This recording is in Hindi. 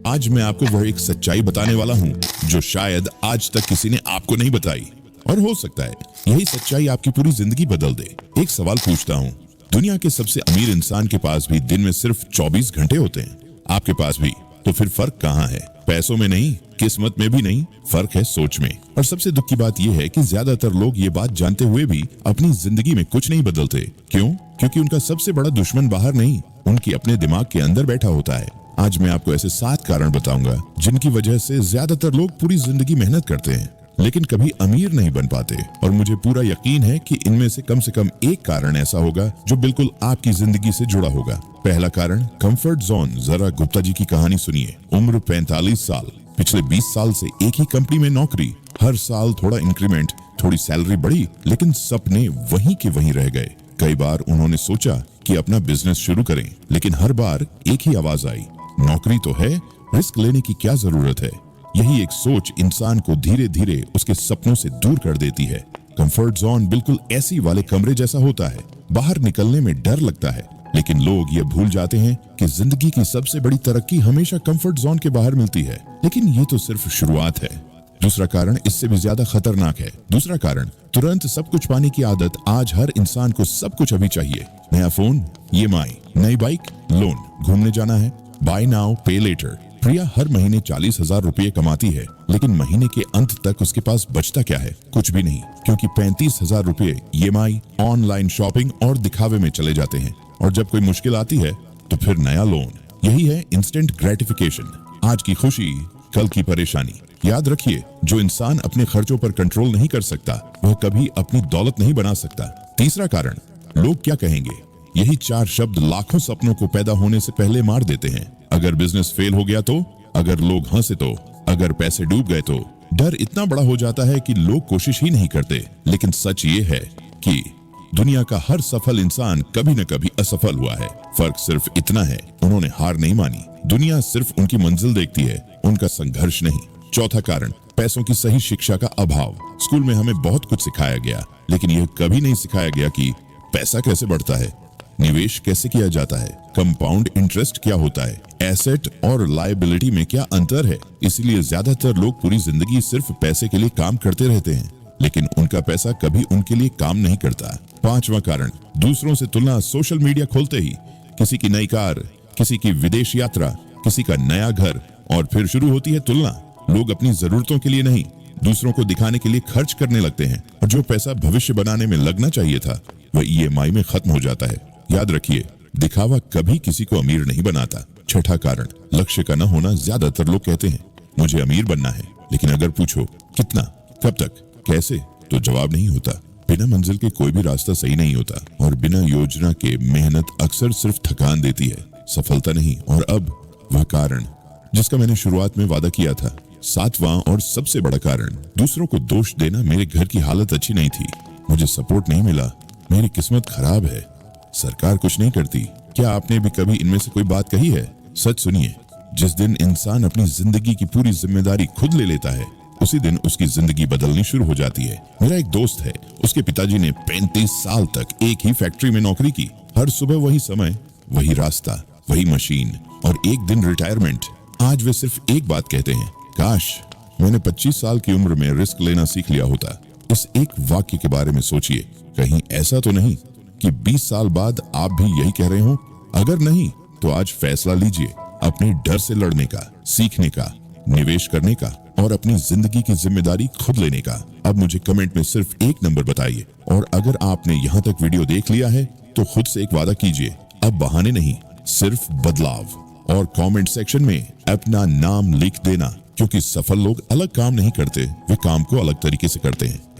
आज मैं आपको वह एक सच्चाई बताने वाला हूँ जो शायद आज तक किसी ने आपको नहीं बताई, और हो सकता है यही सच्चाई आपकी पूरी जिंदगी बदल दे। एक सवाल पूछता हूँ, दुनिया के सबसे अमीर इंसान के पास भी दिन में सिर्फ 24 घंटे होते हैं, आपके पास भी, तो फिर फर्क कहाँ है? पैसों में नहीं, किस्मत में भी नहीं, फर्क है सोच में। और सबसे दुख की बात यह है कि ज्यादातर लोग ये बात जानते हुए भी अपनी जिंदगी में कुछ नहीं बदलते। क्यों? क्योंकि उनका सबसे बड़ा दुश्मन बाहर नहीं, उनकी अपने दिमाग के अंदर बैठा होता है। आज मैं आपको ऐसे 7 कारण बताऊंगा जिनकी वजह से ज्यादातर लोग पूरी जिंदगी मेहनत करते हैं लेकिन कभी अमीर नहीं बन पाते, और मुझे पूरा यकीन है कि इनमें से कम एक कारण ऐसा होगा जो बिल्कुल आपकी जिंदगी से जुड़ा होगा। पहला कारण, कंफर्ट जोन। जरा गुप्ता जी की कहानी सुनिए। उम्र 45 साल, पिछले 20 साल से एक ही कंपनी में नौकरी, हर साल थोड़ा इंक्रीमेंट, थोड़ी सैलरी बढ़ी, लेकिन सपने वहीं के वहीं रह गए। कई बार उन्होंने सोचा कि अपना बिजनेस शुरू करें, लेकिन हर बार एक ही आवाज आई, नौकरी तो है, रिस्क लेने की क्या जरूरत है। यही एक सोच इंसान को धीरे धीरे उसके सपनों से दूर कर देती है। कंफर्ट जोन बिल्कुल ऐसी वाले कमरे जैसा होता है, बाहर निकलने में डर लगता है, लेकिन लोग ये भूल जाते हैं कि जिंदगी की सबसे बड़ी तरक्की हमेशा कंफर्ट जोन के बाहर मिलती है। लेकिन ये तो सिर्फ शुरुआत है। दूसरा कारण इससे भी ज्यादा खतरनाक है। दूसरा कारण, तुरंत सब कुछ पाने की आदत। आज हर इंसान को सब कुछ अभी चाहिए। नया फोन, EMI, नई बाइक, लोन, घूमने जाना है, बाय नाउ पे लेटर। प्रिया हर महीने 40,000 रुपये कमाती है, लेकिन महीने के अंत तक उसके पास बचता क्या है? कुछ भी नहीं, क्योंकि 35,000 रुपये EMI, ऑनलाइन शॉपिंग और दिखावे में चले जाते हैं। और जब कोई मुश्किल आती है तो फिर नया लोन। यही है इंस्टेंट ग्रेटिफिकेशन। आज की खुशी, कल की परेशानी। याद रखिए, जो इंसान अपने खर्चों पर कंट्रोल नहीं कर सकता वह कभी अपनी दौलत नहीं बना सकता। तीसरा कारण, लोग क्या कहेंगे। यही 4 शब्द लाखों सपनों को पैदा होने से पहले मार देते हैं। अगर बिजनेस फेल हो गया तो, अगर लोग हंसे तो, अगर पैसे डूब गए तो। डर इतना बड़ा हो जाता है कि लोग कोशिश ही नहीं करते। लेकिन सच ये है कि दुनिया का हर सफल इंसान कभी न कभी असफल हुआ है। फर्क सिर्फ इतना है, उन्होंने हार नहीं मानी। दुनिया सिर्फ उनकी मंजिल देखती है, उनका संघर्ष नहीं। चौथा कारण, पैसों की सही शिक्षा का अभाव। स्कूल में हमें बहुत कुछ सिखाया गया, लेकिन यह कभी नहीं सिखाया गया कि पैसा कैसे बढ़ता है, निवेश कैसे किया जाता है, कंपाउंड इंटरेस्ट क्या होता है, एसेट और लायबिलिटी में क्या अंतर है। इसलिए ज्यादातर लोग पूरी जिंदगी सिर्फ पैसे के लिए काम करते रहते हैं, लेकिन उनका पैसा कभी उनके लिए काम नहीं करता। पांचवा कारण, दूसरों से तुलना। सोशल मीडिया खोलते ही किसी की नई कार, किसी की विदेश यात्रा, किसी का नया घर, और फिर शुरू होती है तुलना। लोग अपनी जरूरतों के लिए नहीं, दूसरों को दिखाने के लिए खर्च करने लगते हैं, और जो पैसा भविष्य बनाने में लगना चाहिए था वह EMI में खत्म हो जाता है। याद रखिए, दिखावा कभी किसी को अमीर नहीं बनाता। छठा कारण, लक्ष्य का न होना। ज्यादातर लोग कहते हैं मुझे अमीर बनना है, लेकिन अगर पूछो कितना, कब तक, कैसे, तो जवाब नहीं होता। बिना मंजिल के कोई भी रास्ता सही नहीं होता, और बिना योजना के मेहनत अक्सर सिर्फ थकान देती है, सफलता नहीं। और अब वह कारण जिसका मैंने शुरुआत में वादा किया था, 7वां और सबसे बड़ा कारण, दूसरों को दोष देना। मेरे घर की हालत अच्छी नहीं थी, मुझे सपोर्ट नहीं मिला, मेरी किस्मत खराब है, सरकार कुछ नहीं करती। क्या आपने भी कभी इनमें से कोई बात कही है? सच सुनिए, जिस दिन इंसान अपनी जिंदगी की पूरी जिम्मेदारी खुद ले लेता है, उसी दिन उसकी जिंदगी बदलनी शुरू हो जाती है। मेरा एक दोस्त है, उसके पिताजी ने 35 साल तक एक ही फैक्ट्री में नौकरी की। हर सुबह वही समय, वही रास्ता, वही मशीन, और एक दिन रिटायरमेंट। आज वे सिर्फ एक बात कहते हैं, काश मैंने 25 साल की उम्र में रिस्क लेना सीख लिया होता। इस एक वाक्य के बारे में सोचिए, कहीं ऐसा तो नहीं कि 20 साल बाद आप भी यही कह रहे हो? अगर नहीं, तो आज फैसला लीजिए अपने डर से लड़ने का, सीखने का, निवेश करने का, और अपनी जिंदगी की जिम्मेदारी खुद लेने का। अब मुझे कमेंट में सिर्फ एक नंबर बताइए, और अगर आपने यहाँ तक वीडियो देख लिया है तो खुद से एक वादा कीजिए, अब बहाने नहीं, सिर्फ बदलाव। और कमेंट सेक्शन में अपना नाम लिख देना, क्योंकि सफल लोग अलग काम नहीं करते, वे काम को अलग तरीके से करते हैं।